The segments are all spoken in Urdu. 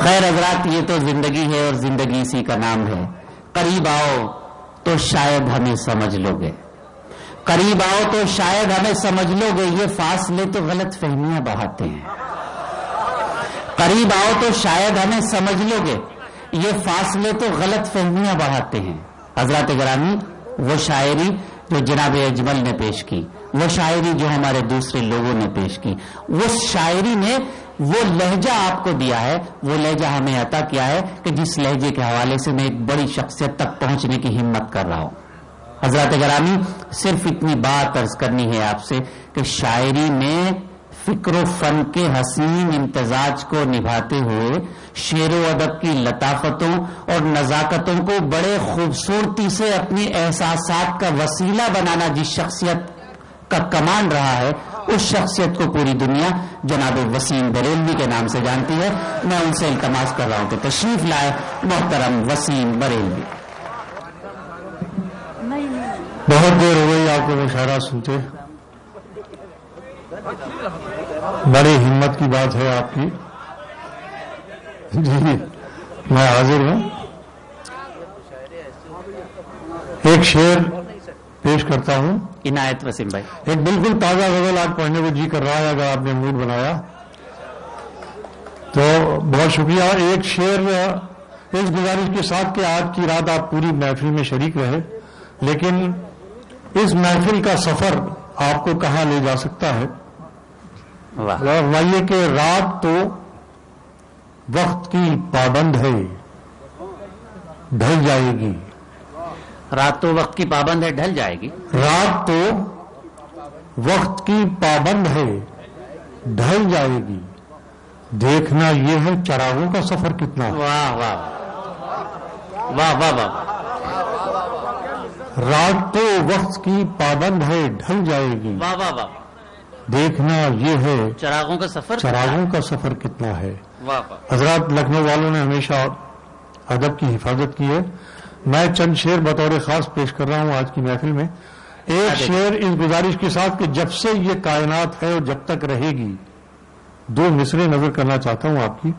خیر حضرات، یہ تو زندگی ہے اور زندگی اسی کا نام ہے. قریب آؤ تو شاید ہمیں سمجھ لو گے، قریب آؤ تو شاید ہمیں سمجھ لو گے، یہ فاصلے تو غلط فہمیاں بڑھاتے ہیں. قریب آؤ تو شاید ہمیں سمجھ لو گے، یہ فاصلے تو غلط فہمیاں بڑھاتے ہیں. حضرات گرامی، وہ شاعری جو جناب اجمل نے پیش کی، وہ شاعری جو ہمارے دوسرے لوگوں نے پیش کی، وہ شاعری نے وہ لہجہ آپ کو دیا ہے، وہ لہجہ ہمیں عطا کیا ہے کہ جس لہجے کے حوالے سے میں ایک بڑی شخصیت تک پہنچنے کی ہمت کر رہا ہوں. حضرات گرامی، صرف اتنی بات عرض کرنی ہے آپ سے کہ شاعری میں فکر و فن کے حسین امتزاج کو نبھاتے ہوئے شعر و ادب کی لطافتوں اور نزاکتوں کو بڑے خوبصورتی سے اپنی احساسات کا وسیلہ بنانا جس شخصیت کا کمانڈ رہا ہے، اس شخصیت کو پوری دنیا جناب وسیم بریلوی کے نام سے جانتی ہے. میں ان سے التماس کر رہا ہوں کہ تشریف لائے محترم وسیم بریلوی. بہت دیر ہو گئی آپ کو مشاعرہ سنتے، بڑی ہمت کی بات ہے آپ کی. جی میں حاضر ہوں. ایک شعر پیش کرتا ہوں. عنایت وسیم بھائی. ایک بالکل تازہ غزل آج پڑھنے کو جی کر رہا ہے، اگر آپ نے موڈ بنایا تو بہت شکریہ. ایک شعر اس گزارش کے ساتھ کہ آج کی رات آپ پوری محفل میں شریک رہے، لیکن اس محفل کا سفر آپ کو کہاں لے جا سکتا ہے. یہ کہ رات تو وقت کی پابند ہے، ڈھل جائے گی. رات تو وقت کی پابند ہے، ڈھل جائے گی. رات تو وقت کی پابند ہے، ڈھل جائے گی. دیکھنا یہ ہے چراغوں کا سفر کتنا. واہ واہ واہ واہ واہ. رات تو وقت کی پابند ہے، ڈھل جائے گی. واہ واہ واہ. دیکھنا یہ ہے چراغوں کا سفر، چراغوں کا سفر کتنا ہے. واہ واہ. حضرات، لکھنؤ والوں نے ہمیشہ ادب کی حفاظت کی ہے. میں چند شعر بطور خاص پیش کر رہا ہوں آج کی محفل میں. ایک شعر اس گزارش کے ساتھ کہ جب سے یہ کائنات ہے اور جب تک رہے گی، دو مصرے نظر کرنا چاہتا ہوں آپ کی.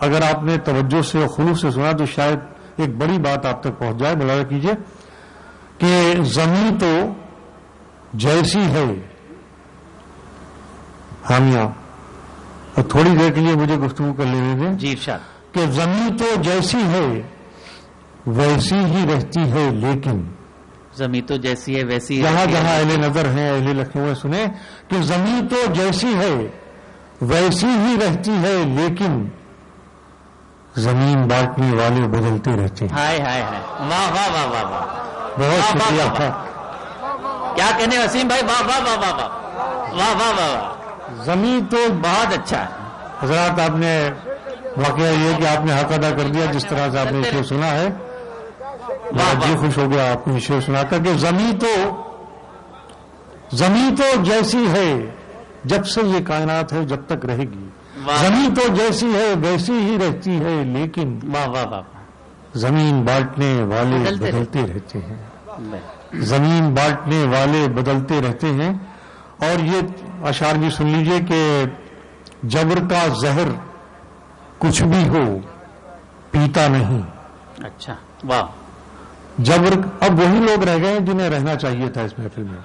اگر آپ نے توجہ سے اور خلوص سے سنا تو شاید ایک بڑی بات آپ تک پہنچ جائے. ملاحظہ کیجئے کہ زمین تو جیسی ہے. حامیہ، اور تھوڑی دیر کے لیے مجھے گفتگو کر لینے دیں. جی ارشاد. کہ زمین تو جیسی ہے ویسی ہی رہتی ہے، لیکن زمین تو جیسی ہے ویسی ہی جہاں رہتی ہے. جہاں اہل نظر ہیں، اہل لکھنؤ سنیں کہ زمین تو جیسی ہے ویسی ہی رہتی ہے، لیکن زمین بانٹنے والے بدلتے رہتے ہیں. ہائے ہائے ہائے. واہ واہ واہ واہ واہ. بہت شکریہ. کیا کہنے وسیم بھائی. واہ واہ واہ واہ واہ واہ واہ واہ. زمین تو بہت اچھا ہے. حضرات، آپ نے واقعہ یہ کہ آپ نے حق ادا کر دیا جس طرح سے آپ نے شعر سنا ہے. جی خوش ہو گیا آپ کو شعر سنا کر کہ زمین تو جیسی ہے جب سے یہ کائنات ہے جب تک رہے گی. زمین تو جیسی ہے ویسی ہی رہتی ہے، لیکن واہ واہ واہ. زمین بانٹنے والے بدلتے رہتے ہیں. زمین بانٹنے والے بدلتے رہتے ہیں. اور یہ اشعار بھی سن لیجئے کہ جبر کا زہر کچھ بھی ہو پیتا نہیں. اچھا. واہ. جبر، اب وہی لوگ رہ گئے جنہیں رہنا چاہیے تھا اس محفل میں.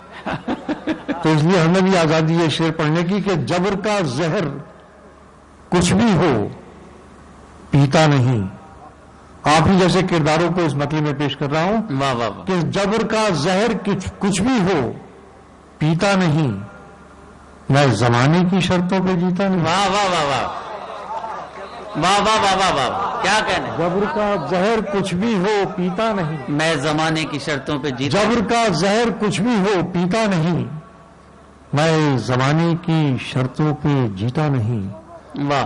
تو اس لیے ہمیں بھی آزادی ہے شعر پڑھنے کی کہ جبر کا زہر کچھ بھی ہو پیتا نہیں. آپ ہی جیسے کرداروں کو اس مطلب میں پیش کر رہا ہوں. واہ واہ. کہ جبر کا زہر کچھ بھی ہو پیتا نہیں، میں زمانے کی شرطوں پہ جیتا نہیں. واہ واہ واہ واہ. واہ واہ واہ واہ واہ. کیا کہنے. جبر کا زہر کچھ بھی ہو پیتا نہیں، میں زمانے کی شرطوں پہ جیتا. جبر کا زہر کچھ بھی ہو پیتا نہیں، میں زمانے کی شرطوں پہ جیتا نہیں. واہ.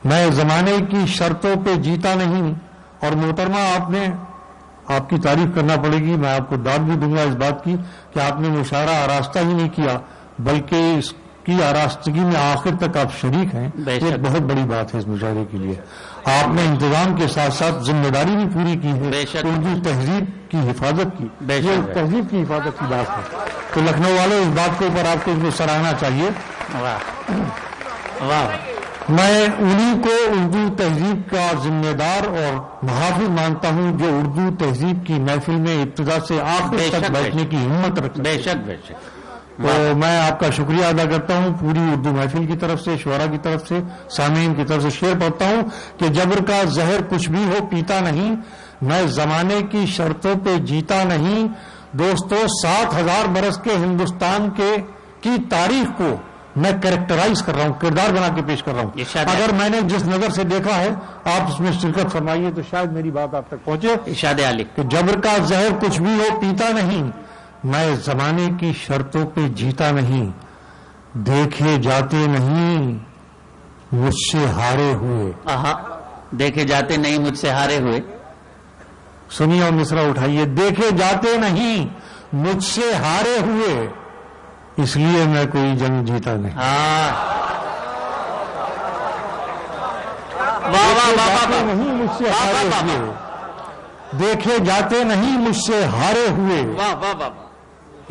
میں زمانے کی شرطوں پہ جیتا نہیں. اور محترمہ، آپ کی تعریف کرنا پڑے گی. میں آپ کو داد بھی دوں گا اس بات کی کہ آپ نے مشاعرہ آراستہ ہی نہیں کیا بلکہ اس کی آراستگی میں آخر تک آپ شریک ہیں. یہ بہت بڑی بات ہے اس مشاعرے کے لیے. آپ نے انتظام کے ساتھ ساتھ ذمہ داری بھی پوری کی ہے، اردو تہذیب کی حفاظت کی. یہ تہذیب کی حفاظت کی بات ہے. تو لکھنؤ والوں اس بات کے اوپر آپ کو سراہنا چاہیے. واہ واہ. میں انہی کو اردو تہذیب کا ذمہ دار اور محافظ مانتا ہوں جو اردو تہذیب کی محفل میں ابتدا سے آخر تک بیٹھنے کی ہمت رکھتے ہیں. بے شک بے شک. تو میں آپ کا شکریہ ادا کرتا ہوں پوری اردو محفل کی طرف سے، شعراء کی طرف سے، سامعین کی طرف سے. شعر پڑھتا ہوں کہ جبر کا زہر کچھ بھی ہو پیتا نہیں، میں زمانے کی شرطوں پہ جیتا نہیں. دوستو 7,000 برس کے ہندوستان کی تاریخ کو میں کریکٹرائز کر رہا ہوں، کردار بنا کے پیش کر رہا ہوں. اگر میں نے جس نظر سے دیکھا ہے آپ اس میں شرکت فرمائیے تو شاید میری بات آپ تک پہنچے. ارشاد عالی کہ جبر کا زہر کچھ بھی ہو پیتا نہیں، میں زمانے کی شرطوں پہ جیتا نہیں. دیکھے جاتے نہیں مجھ سے ہارے ہوئے. دیکھے جاتے نہیں مجھ سے ہارے ہوئے. سنیے اور مصرع اٹھائیے. دیکھے جاتے نہیں مجھ سے ہارے ہوئے، اس لیے میں کوئی جنگ جیتا نہیں. نہیں مجھ سے ہارے ہوئے، دیکھے جاتے نہیں مجھ سے ہارے ہوئے،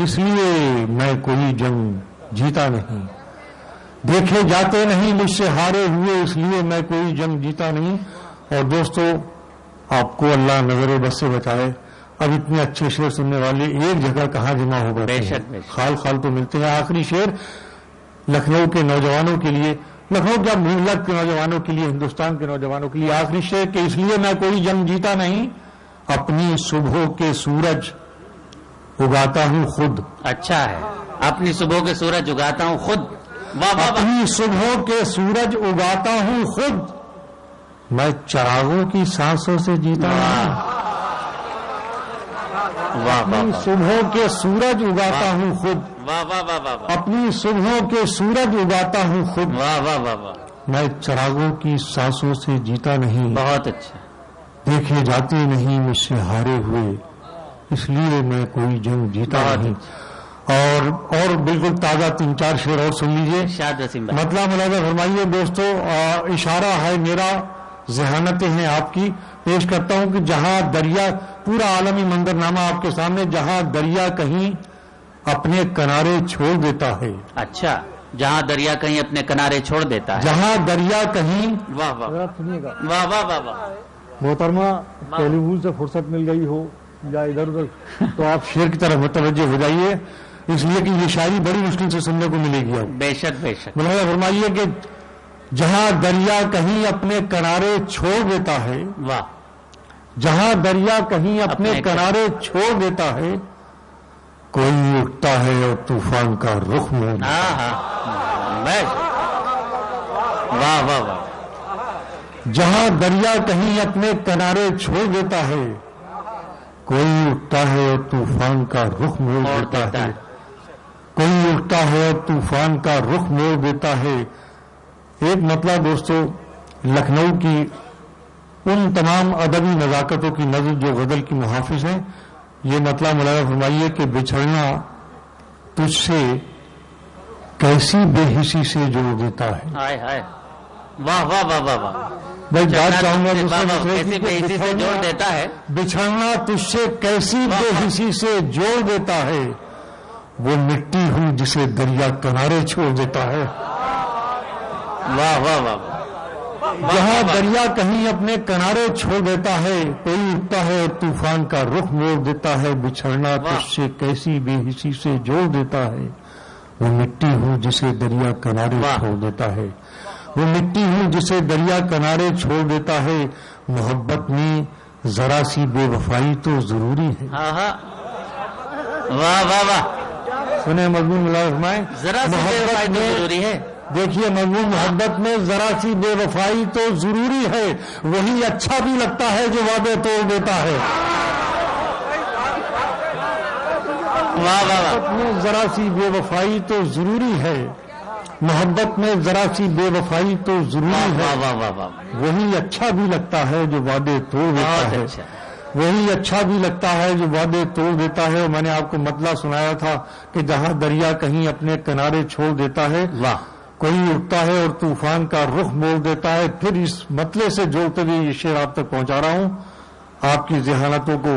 اس لیے میں کوئی جنگ جیتا نہیں. دیکھے جاتے نہیں مجھ سے ہارے ہوئے، اس لیے میں کوئی جنگ جیتا نہیں. اور دوستو آپ کو اللہ نظر بس سے بچائے. اب اتنے اچھے شعر سننے والے ایک جگہ کہاں جمع ہو گئے، خال خال تو ملتے ہیں. آخری شعر لکھنؤ کے نوجوانوں کے لیے، لکھنؤ کیا ملک کے نوجوانوں کے لیے، ہندوستان کے نوجوانوں کے لیے آخری شعر کہ اس لیے میں کوئی جنگ جیتا نہیں، اپنی صبح کے سورج اگاتا ہوں خود. اچھا ہے، اپنی صبح کے سورج اگاتا ہوں خود. اپنی صبح کے سورج اگاتا ہوں خود، میں چراغوں کی سانسوں سے جیتا ہوں. اپنی صبح کے سورج اگاتا ہوں خود، اپنی صبح کے سورج اگاتا ہوں خود، میں چراغوں کی سانسوں سے جیتا نہیں. بہت اچھا. دیکھے جاتے نہیں مجھ سے ہارے ہوئے، اس لیے میں کوئی جنگ جیتا نہیں. اور بالکل تازہ 3-4 شعر اور سن لیجئے. مطلب ملاحظہ فرمائیے دوستو. اشارہ ہے میرا، ذہانتیں ہیں آپ کی. پیش کرتا ہوں کہ جہاں دریا، پورا عالمی منظرنامہ آپ کے سامنے، جہاں دریا کہیں اپنے کنارے چھوڑ دیتا ہے. اچھا، جہاں دریا کہیں اپنے کنارے چھوڑ دیتا ہے. جہاں دریا کہیں، واہ واہ سنیے گا، واہ واہ واہ واہ. محترمہ ٹیلی ویژن سے فرصت مل گئی ہو یا ادھر ادھر تو آپ شعر کی طرف متوجہ ہو جائیے، اس لیے کہ یہ شاعری بڑی مشکل سے سننے کو ملے گی. بے شک بے شک. ملاحظہ فرمائیے کہ جہاں دریا کہیں اپنے کنارے چھوڑ دیتا ہے، واہ، جہاں دریا کہیں اپنے کنارے چھوڑ دیتا ہے، کوئی اٹھتا ہے اور طوفان کا رخ موڑ دیتا ہے. واہ واہ واہ. جہاں دریا کہیں اپنے کنارے چھوڑ دیتا ہے، کوئی اٹھتا ہے اور طوفان کا رخ موڑ دیتا ہے. کوئی اٹھتا ہے اور طوفان کا رخ موڑ دیتا ہے. ایک مطلب دوستو لکھنؤ کی ان تمام ادبی نزاکتوں کی نظر جو غزل کی محافظ ہیں، یہ مطلب ملاحظہ فرمائیے کہ بچھڑنا تجھ سے کیسی بے حسی سے جوڑ دیتا ہے. ہائے ہائے، واہ واہ واہ واہ واہ. میں بات چاہوں گا کیسی بے حسی سے جوڑ دیتا ہے. بچھڑنا تجھ سے کیسی بے حسی سے جوڑ دیتا ہے، وہ مٹی ہوں جسے دریا کنارے چھوڑ دیتا ہے. واہ واہ واہ. جہاں دریا کہیں اپنے کنارے چھوڑ دیتا ہے، کوئی اٹھتا ہے اور طوفان کا رخ موڑ دیتا ہے. بچھڑنا تجھ سے کیسی بے حسی سے جوڑ دیتا ہے، وہ مٹی ہوں جسے دریا کنارے چھوڑ دیتا ہے. وہ مٹی ہوں جسے دریا کنارے چھوڑ دیتا ہے. محبت میں ذرا سی بے وفائی تو ضروری ہے. واہ واہ واہ. سنیں مضمون ملاحظہ فرمائیں. ذرا سی بے وفائی تو ضروری ہے. دیکھیے مضمون محبت میں ذرا سی بے وفائی تو ضروری ہے، وہی اچھا بھی لگتا ہے جو وعدے توڑ دیتا ہے. محبت میں ذرا سی بے وفائی تو ضروری ہے، محبت میں ذرا سی بے وفائی تو ضروری ہے، وہی اچھا بھی لگتا ہے جو وعدے توڑ دیتا ہے. وہی اچھا بھی لگتا ہے جو وعدے توڑ دیتا ہے. اور میں نے آپ کو مطلع سنایا تھا کہ جہاں دریا کہیں اپنے کنارے چھوڑ دیتا ہے، کوئی اٹھتا ہے اور طوفان کا رخ موڑ دیتا ہے. پھر اس مطلع سے جوڑتے ہوئے یہ شعر آپ تک پہنچا رہا ہوں. آپ کی ذہانتوں کو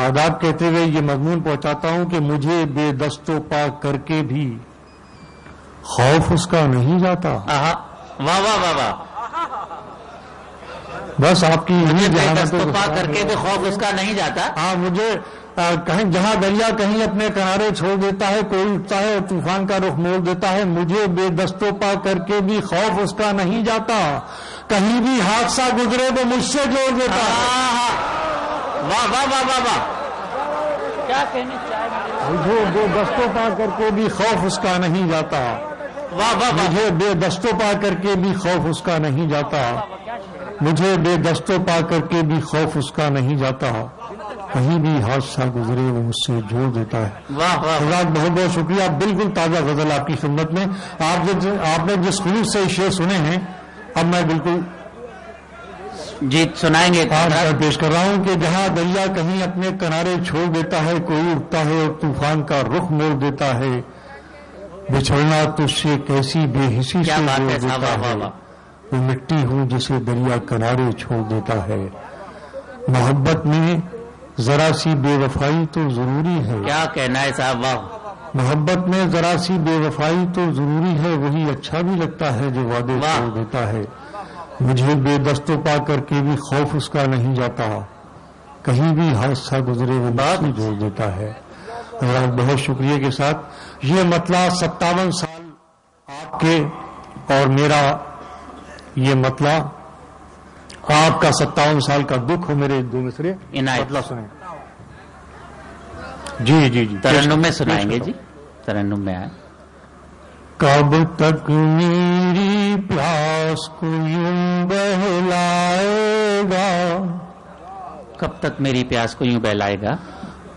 آداب کہتے ہوئے یہ مضمون پہنچاتا ہوں کہ مجھے بے دست و پا کر کے بھی خوف اس کا نہیں جاتا. واہ واہ واہ واہ. بس آپ کی دستوں پا کر کے بھی خوف اس کا نہیں جاتا. ہاں مجھے کہیں جہاں دریا کہیں اپنے کنارے چھوڑ دیتا ہے، کوئی اٹھتا ہے اور طوفان کا رخ موڑ دیتا ہے، مجھے بے دستوں پا کر کے بھی خوف اس کا نہیں جاتا. کہیں بھی حادثہ گزرے وہ مجھ سے جوڑ دیتا ہے. واہ واہ واہ واہ واہ. کیا کہنے چاہے؟ مجھے بے دستوں پا کر کے بھی خوف اس کا نہیں جاتا. واہ واہ واہ. مجھے بے دستوں پا کر کے بھی خوف اس کا نہیں جاتا. مجھے بے دستوں پا کر کے بھی خوف اس کا نہیں جاتا. کہیں بھی حادثہ گزرے وہ مجھ سے جوڑ دیتا ہے. واہ واہ. حضرات بہت بہت شکریہ. بالکل تازہ غزل آپ کی خدمت میں. آپ نے جس خلوص سے شعر سنے ہیں، اب میں بالکل جی سنائیں گے. پیش کر رہا ہوں کہ جہاں دریا کہیں اپنے کنارے چھوڑ دیتا ہے، کوئی اٹھتا ہے اور طوفان کا رخ موڑ دیتا ہے، بچھڑنا تجھ سے کیسی بے حسی سے جوڑ دیتا ہے. وہ مٹی ہوں جسے دریا کنارے چھوڑ دیتا ہے. محبت میں ذرا سی بے وفائی تو ضروری ہے. کیا کہنا ہے صاحب. واہ. محبت میں ذرا سی بے وفائی تو ضروری ہے، وہی اچھا بھی لگتا ہے جو وعدے چھوڑ دیتا ہے. مجھے بے دستوں پا کر کے بھی خوف اس کا نہیں جاتا. کہیں بھی حادثہ گزرے وہ مجھ سے جوڑ دیتا ہے. بہت شکریہ کے ساتھ یہ مطلع 57 سال آپ کے اور میرا یہ مطلع آپ کا 57 سال کا دکھ ہو. میرے دو مصرے مطلع سنیں. جی جی جی ترنم میں سنائیں گے. جی ترنم میں آئے. کب تک میری پیاس کو یوں بہلائے گا. کب تک میری پیاس کو یوں بہلائے گا.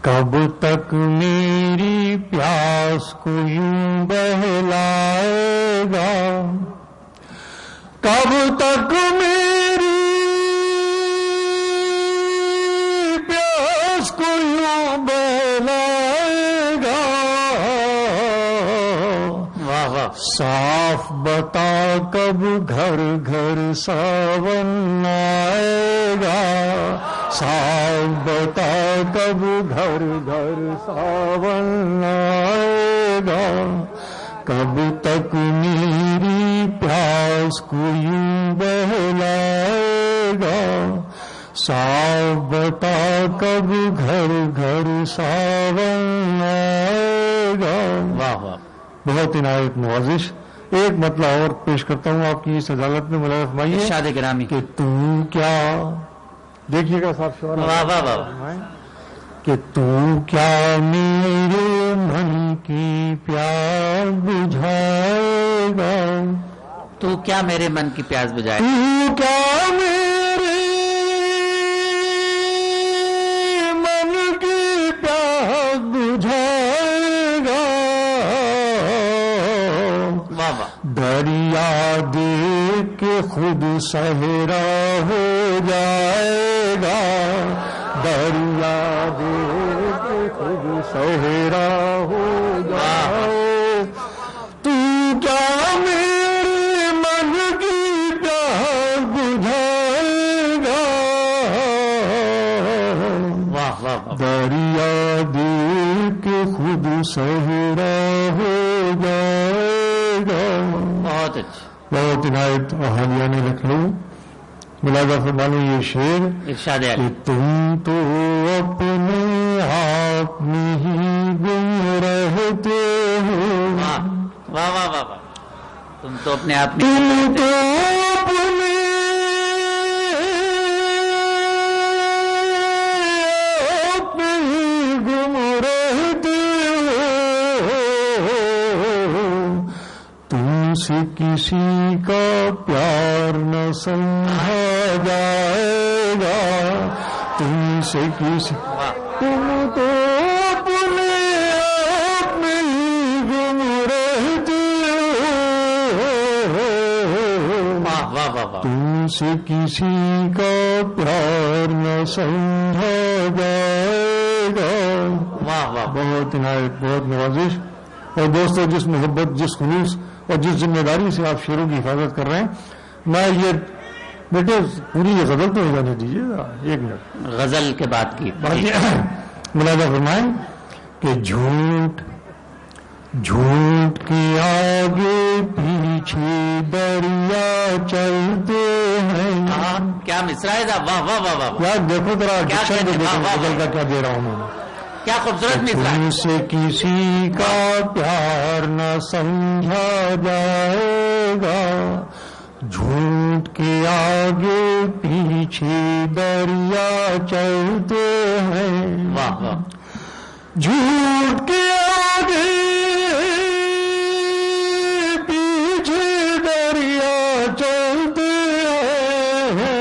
کب تک میری پیاس کو یوں بہلائے گا. کب تک میری پیاس کو یوں بہلائے گا. صاف بتا کب گھر گھر ساون آئے گا. صاف بتا کب گھر گھر ساون آئے گا. کب تک میری پیاس کو یوں بہلائے گا. صاف بتا کب گھر گھر ساون آئے گا. واہ واہ. بہت عنایت نوازش. ایک مطلع اور پیش کرتا ہوں آپ کی اس عدالت میں. ملازم فرمائیے ارشاد گرامی کہ تم کیا دیکھیے گا صاحب شعر. واہ واہ واہ. کہ تم کیا میرے من کی پیاس بجھائے گا. تو کیا میرے من کی پیاس بجھائے. تو کیا میرے من کی پیاس بجھائے گا. دریا دیکھ کے خود صحرا ہو جائے گا. دریا دیکھ کے خود صحرا ہو جائے. تو کیا میرے من کی پیاس بجھائے گا. واہ واہ. دریا دیکھ کے خود صحرا ہو جائے گا. بہت اچھا. بہت عنایت حالیہ نے لکھنؤ. ملازہ فرمانو یہ شعر. ارشاد کہ علی. تم تو اپنے آپ میں ہی گم رہتے ہو. واہ واہ واہ واہ. تم تو اپنے آپ میں تم تو اپنے آپ میں ہی گم رہتے ہو. تم سے کسی کا پیار نہ سمجھا جائے گا. تم سے کسی تم تو اپنے آپ میں ہی گم رہتے ہو. واہ واہ واہ. تم سے کسی کا پیار نہ سمجھا جائے گا. واہ واہ. بہت عنایت بہت نوازش. اور دوستو جس محبت جس خلوص اور جس ذمہ داری سے آپ شعروں کی حفاظت کر رہے ہیں، میں یہ بیٹے پوری یہ غزل تو ہو جانے دیجیے گا. ایک منٹ غزل کے بعد کی ملازہ فرمائیں کہ جھوٹ جھوٹ کے آگے پیچھے دریا چلتے ہیں. کیا مصرا ہے صاحب، واہ واہ واہ واہ. یار دیکھو ذرا ڈکشن کو دیکھو بدل کا کیا دے رہا ہوں میں. کیا خوبصورت مصرا. تم سے کسی کا پیار نہ سمجھا جائے گا، جھوٹ کے آگے پیچھے دریا چلتے ہیں. واہ واہ. جھوٹ کے آگے پیچھے دریا چلتے ہیں.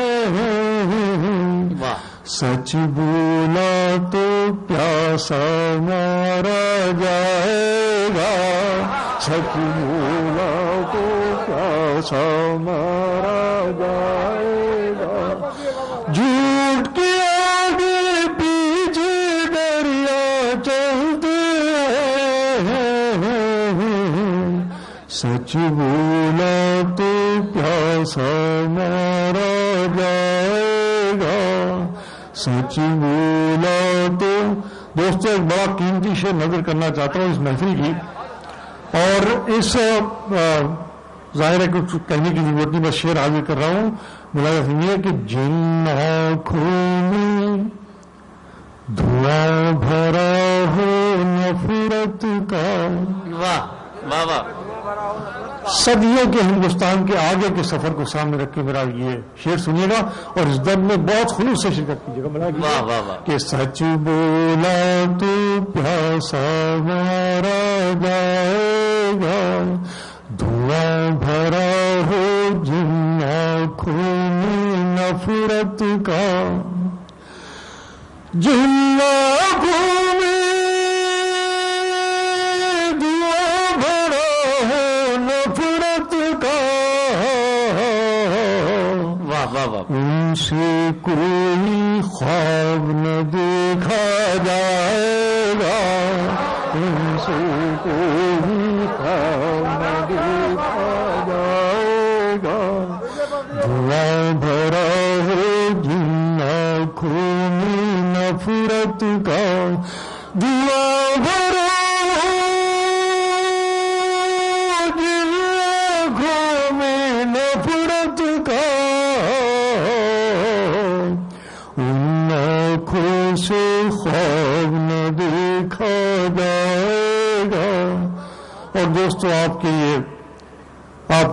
واہ. سچ بولا تو پیاسا مارا جائے گا، سچ بولا تو پیاسا مارا جائے گا. جھوٹ کے آگے پیچھے دریا چلتے ہیں، سچ بولا تو پیاسا مارا جائے گا، سچ بولا تو. دوستو ایک بڑا قیمتی شعر نظر کرنا چاہتا ہوں اس محفل کی، اور اس ظاہر ہے کچھ کہنے کی ضرورت نہیں، بس شعر حاضر کر رہا ہوں. ملاحظہ سنیے کہ جن آنکھوں میں دھواں بھرا ہو نفرت کا. واہ واہ واہ. صدیوں کے ہندوستان کے آگے کے سفر کو سامنے رکھ کے میرا یہ شعر سنیے گا اور اس درد میں بہت خلوص سے شرکت کیجیے گا. واہ واہ واہ. کہ سچ بولا تو پیاسا مارا جائے گا، دھواں بھرا ہو جن آنکھوں میں نفرت کا، جن آنکھوں میں دھواں بھرا ہو نفرت کا. واہ واہ واہ. ان سے کوئی خواب نہ دیکھا جائے گا، ان سے کوئی خواب نہ دیکھا جائے گا. دھواں بھرا ہو جن آنکھوں میں نفرت کا، دھواں بھرا ہو جن آنکھوں میں نفرت کا. ان آنکھوں سے خواب نہ دیکھا جائے گا. اور دوستو آپ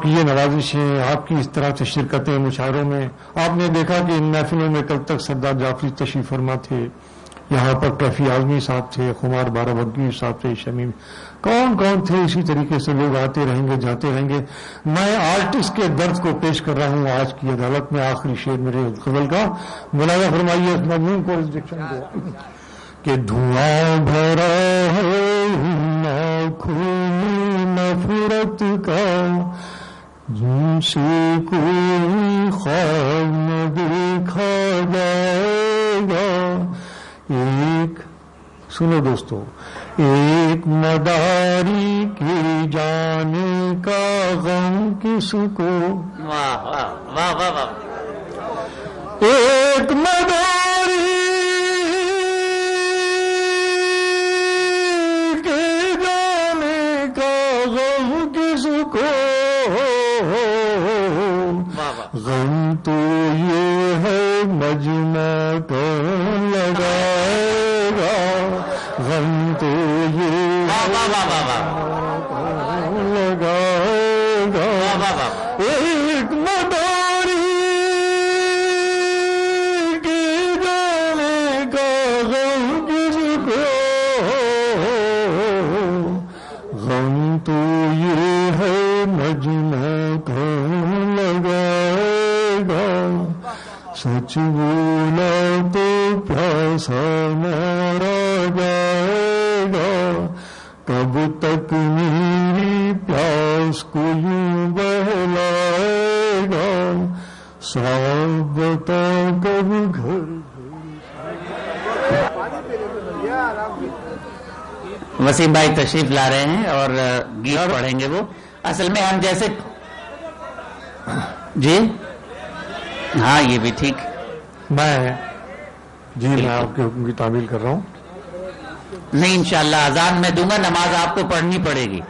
کی یہ نوازشیں، آپ کی اس طرح سے شرکتیں مشاعروں میں، آپ نے دیکھا کہ ان محفلوں میں کل تک سردار جعفری تشریف فرما تھے، یہاں پر کیفی اعظمی صاحب تھے، خمار بارہ بگی صاحب تھے، شمیم کون کون تھے. اسی طریقے سے لوگ آتے رہیں گے جاتے رہیں گے. میں آرٹسٹ کے درد کو پیش کر رہا ہوں آج کی عدالت میں. آخری شعر میرے غزل کا ملاحظہ فرمائیے اس مضمون کو، اس ڈکشن کو، کہ دھواں بھرا ہے ان آنکھوں میں نفرت کا، جن سے کوئی خواب نہ دیکھا جائے گا. ایک سنو دوستو، ایک مداری کی جانے کا غم کس کو. واہ واہ واہ واہ واہ. ایک مداری کے جانے کا غم کس کو، غم تو یہ ہے مجمع کون لگائے گا، غم تو یہ لگائے گا. ایک مداری کے جانے کا غم کس کو، غم تو یہ ہے مجمع کون لگائے گا. سچ بولا تو پیاسا مارا جائے گا، کب تک میری پیاس کو یوں بہلائے گا. صاحب بتا کب گھر. وسیم بھائی تشریف لا رہے ہیں اور گیت پڑھیں گے. وہ اصل میں ہم جیسے جی ہاں یہ بھی ٹھیک. میں آپ کے حکم کی تعمیل کر رہا ہوں. نہیں انشاءاللہ اذان میں دوں گا, نماز آپ کو پڑھنی پڑے گی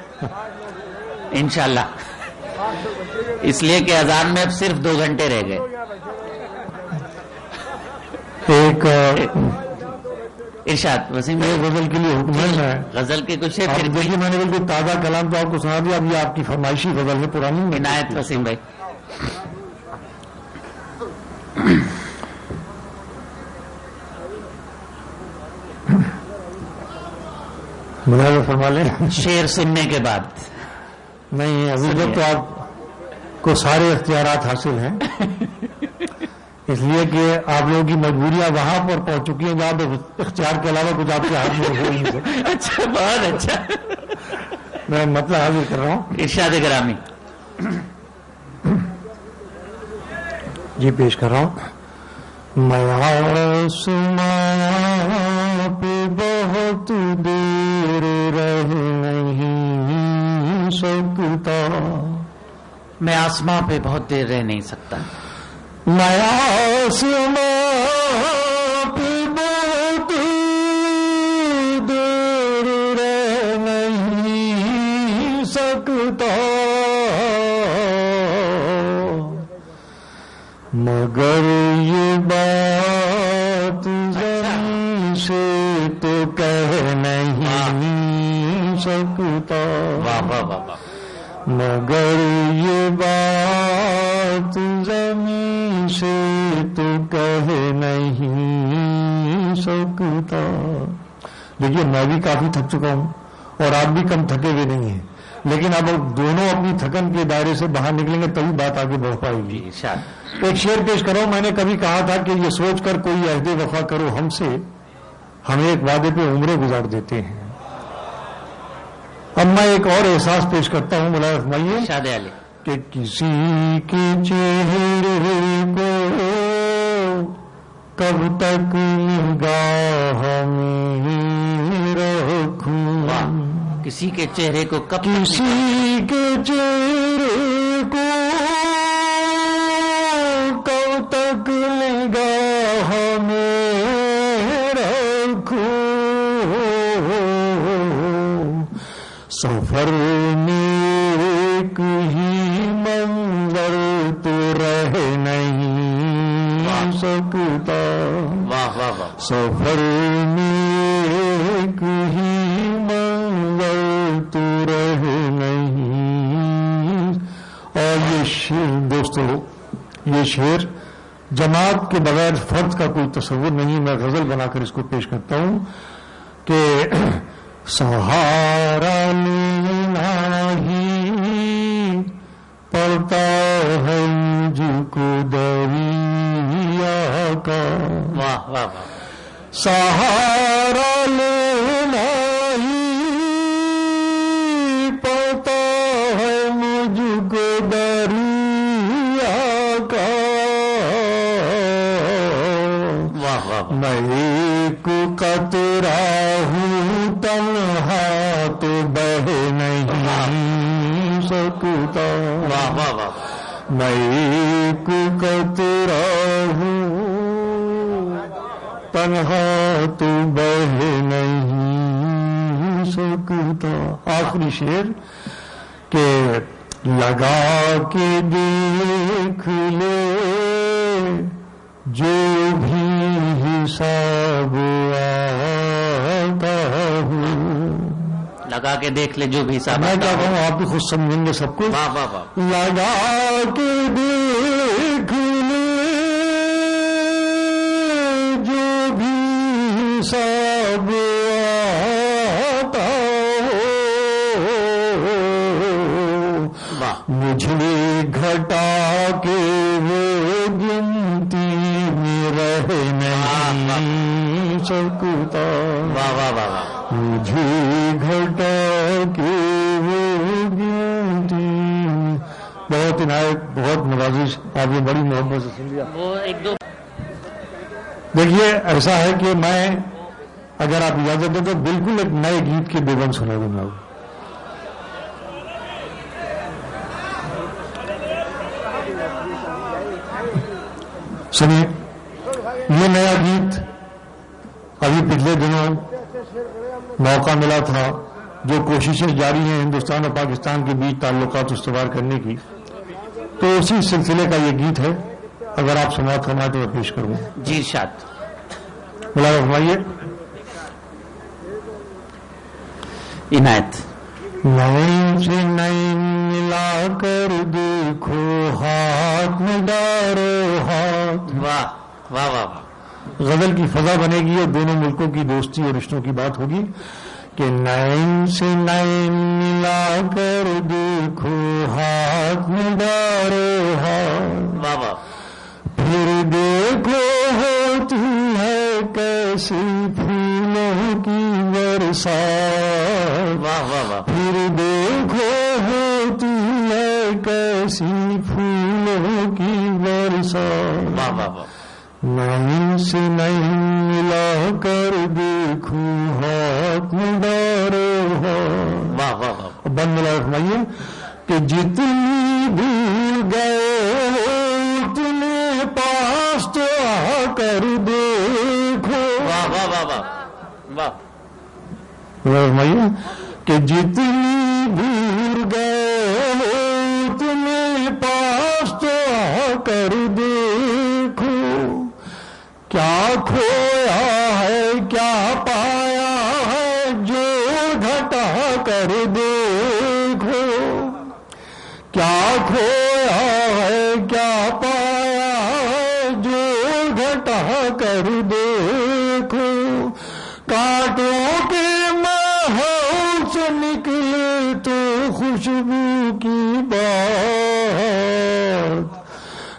انشاءاللہ, اس لیے کہ اذان میں اب صرف 2 گھنٹے رہ گئے. ایک ارشاد وسیم غزل کے لیے حکم ہے. غزل کے کچھ ہے, پھر دیکھیے میں نے بالکل تازہ کلام تو آپ کو سنا دیا, اب یہ آپ کی فرمائشی غزل ہے پرانی. عنایت وسیم بھائی. ملاحظہ فرما لیں. شعر سننے کے بعد نہیں, ابھی تک تو آپ کو سارے اختیارات حاصل ہیں, اس لیے کہ آپ لوگوں کی مجبوریاں وہاں پر پہنچ چکی ہیں جہاں پہ اختیار کے علاوہ کچھ آپ کے ہاتھ میں ہو نہیں سکتا. اچھا, بہت اچھا. میں مطلب حاضر کر رہا ہوں. ارشاد گرامی. جی پیش کر رہا ہوں. میں آسماں پہ بہت دیر رہ نہیں سکتا, میں آسماں پہ بہت دیر رہ نہیں سکتا. میں آسماں پہ بہت دیر رہ نہیں سکتا, مگر یہ بات زمین سے تو کہہ نہیں سکتا. واہ واہ واہ. مگر یہ بات زمین سے تو کہہ نہیں سکتا. دیکھیے میں بھی کافی تھک چکا ہوں اور آپ بھی کم تھکے ہوئے نہیں ہیں, لیکن اب دونوں اپنی تھکن کے دائرے سے باہر نکلیں گے تبھی بات آگے بڑھ پائے گی. ایک شعر پیش کرو. میں نے کبھی کہا تھا کہ یہ سوچ کر کوئی عہد وفا کرو ہم سے, ہم ایک وعدے پہ عمریں گزار دیتے ہیں. اب میں ایک اور احساس پیش کرتا ہوں, ملاحظہ فرمائیے کہ کسی کے چہرے کو کب تک نگاہ میں رکھوں, کسی کے چہرے کو کب, کسی کے چہرے کو کب تک نگاہ میں رکھوں, سفر میں ایک ہی منظر تو رہ نہیں سکتا. واہ واہ واہ. سفر میں ایک ہی منظر تو رہ نہیں. اور یہ شعر دوستو, یہ شعر جماعت کے بغیر فرد کا کوئی تصور نہیں. میں غزل بنا کر اس کو پیش کرتا ہوں کہ سہارا لینا ہی پڑتا ہے مجھ کو دریا کا. واہ واہ واہ. سہارا لینا ہی پڑتا ہے مجھ کو دریا کا. واہ واہ. میں ایک قطرہ ہوں تنہا تو بہ نہیں سکتا. واہ واہ واہ. میں ایک قطرہ ہوں تنہا تو بہ نہیں سکتا. آخری شعر کہ لگا کے دیکھ لے جو بھی حساب آتا ہوں. لگا کے دیکھ لے جو بھی حساب. میں کیا کہوں, آپ بھی خود سمجھیں گے سب کچھ. واہ واہ واہ. لگا کے دیکھ لے جو بھی حساب آتا ہو, مجھے گھٹا کے وہ گنتی میں رہ نہیں سکتا. واہ واہ واہ واہ. مجھے گھٹا کے وہ گنتی. بہت عنایت, بہت نوازش, آپ نے بڑی محبت سے سن لیا. وہ ایک دو دیکھیے ایسا ہے کہ میں اگر آپ اجازت دیں تو بالکل ایک نئے گیت کے بے بند سنا دوں گا. سنیے, یہ نیا گیت ابھی پچھلے دنوں موقع ملا تھا، جو کوششیں جاری ہیں ہندوستان اور پاکستان کے بیچ تعلقات استوار کرنے کی، تو اسی سلسلے کا یہ گیت ہے. اگر آپ سماعت فرمائیں تو میں پیش کروں. جی ارشاد. ملاحظہ فرمائیے. عنایت. نین سے نین ملا کر دیکھو، ہاتھ میں ڈارو ہاتھ. واہ واہ واہ. غزل کی فضا بنے گی اور دونوں ملکوں کی دوستی اور رشتوں کی بات ہوگی کہ نین سے نین ملا کر دیکھو، ہاتھ میں ڈارو ہاتھ. واہ واہ. پھر دیکھو ہوتی ہے کیسی پھولوں کی برسات. واہ واہ واہ. پھر دیکھو ہوتی ہے کیسی پھولوں کی برسات. واہ واہ واہ. نین سے نین ملا کر دیکھو، ہاتھ میں ڈارو ہاتھ. واہ واہ واہ. بند ملا فرمائیے کہ جتنی دور گئے اتنے پاس تو آ کر دیکھو. واہ واہ واہ واہ واہ. فرمائیے کہ جتنی دور گئے اتنے پاس تو آ کر دیکھو. کیا کھویا ہے کیا پایا ہے جو گھٹا کر دیکھو. کیا کھویا ہے کیا پایا ہے جو گھٹا کر دیکھو. کانٹوں کے ماحول سے نکلے تو خوشبو کی بات.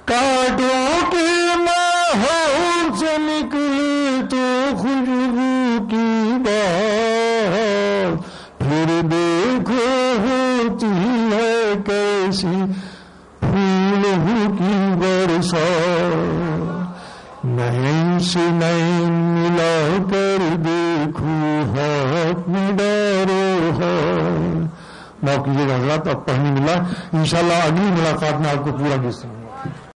کانٹوں کے ماحول سے نکلے تو خوشبو کی بات. پھر دیکھو ہوتی ہے کیسی پھولوں کی برسات. نین سے نین ملا کر دیکھو، ہاتھ میں ڈارو ہاتھ. معاف کیجیے گا حضرات، اب پڑھنے ملا. انشاءاللہ اگلی ملاقات میں آپ کو پورا گیت سناؤں گا.